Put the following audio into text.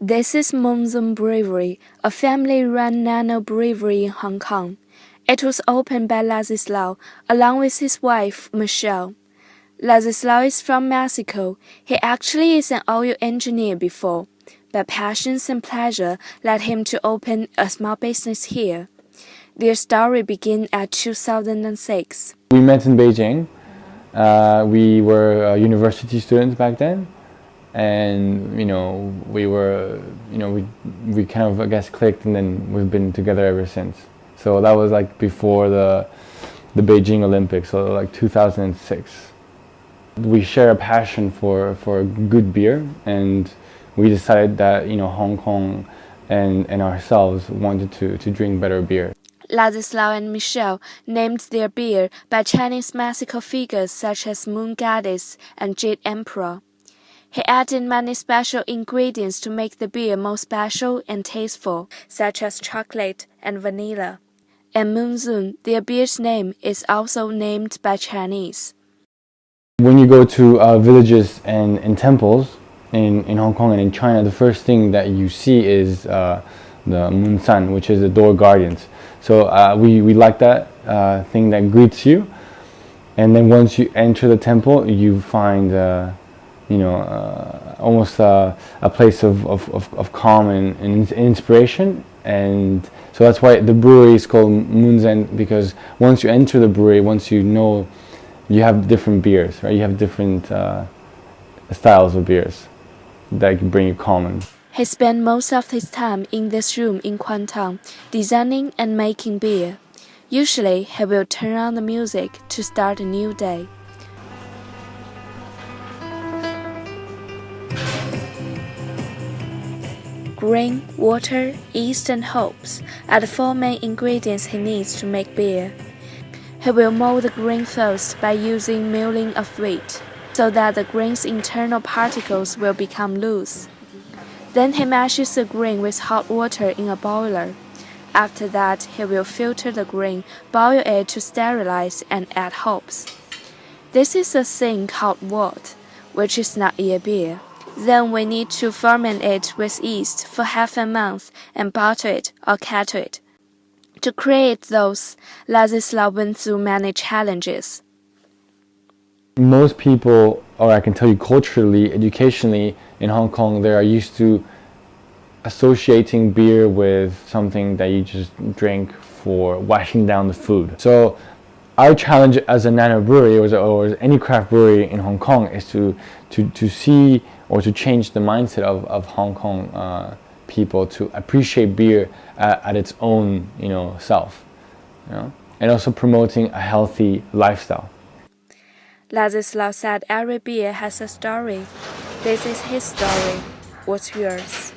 This is Moonzen Brewery, a family-run nano-brewery in Hong Kong. It was opened by Laszlo, along with his wife, Michele. Laszlo is from Mexico. He actually is an oil engineer before, but passions and pleasure led him to open a small business here. Their story began at 2006. We met in Beijing. We were university students back then. And we were, we kind of, I guess, clicked, and then we've been together ever since. So that was like before the Beijing Olympics, so like 2006. We share a passion for good beer, and we decided that Hong Kong and ourselves wanted to drink better beer. Laszlo and Michele named their beer by Chinese mythical figures such as Moon Goddess and Jade Emperor. He added many special ingredients to make the beer more special and tasteful, such as chocolate and vanilla. And Moonzen, their beer's name, is also named by Chinese. When you go to villages and temples in Hong Kong and in China, the first thing that you see is the Moonzen, which is the door guardians. So we like that thing that greets you. And then once you enter the temple, you find almost a place of calm and inspiration. And so that's why the brewery is called Moonzen, because once you enter the brewery, once you have different beers, right? You have different styles of beers that can bring you calm. He spent most of his time in this room in Kuantan, designing and making beer. Usually, he will turn on the music to start a new day. Grain, water, yeast, and hops are the four main ingredients he needs to make beer. He will mold the grain first by using milling of wheat, so that the grain's internal particles will become loose. Then he mashes the grain with hot water in a boiler. After that, he will filter the grain, boil it to sterilize, and add hops. This is a thing called wort, which is not a beer. Then we need to ferment it with yeast for half a month and bottle it or kettle it. To create those, Laszlo went through many challenges. Most people, or I can tell you culturally, educationally, in Hong Kong, they are used to associating beer with something that you just drink for washing down the food. So our challenge as a nano brewery or as any craft brewery in Hong Kong is to see or to change the mindset of Hong Kong people to appreciate beer at its own self, and also promoting a healthy lifestyle. Laszlo said every beer has a story. This is his story. What's yours?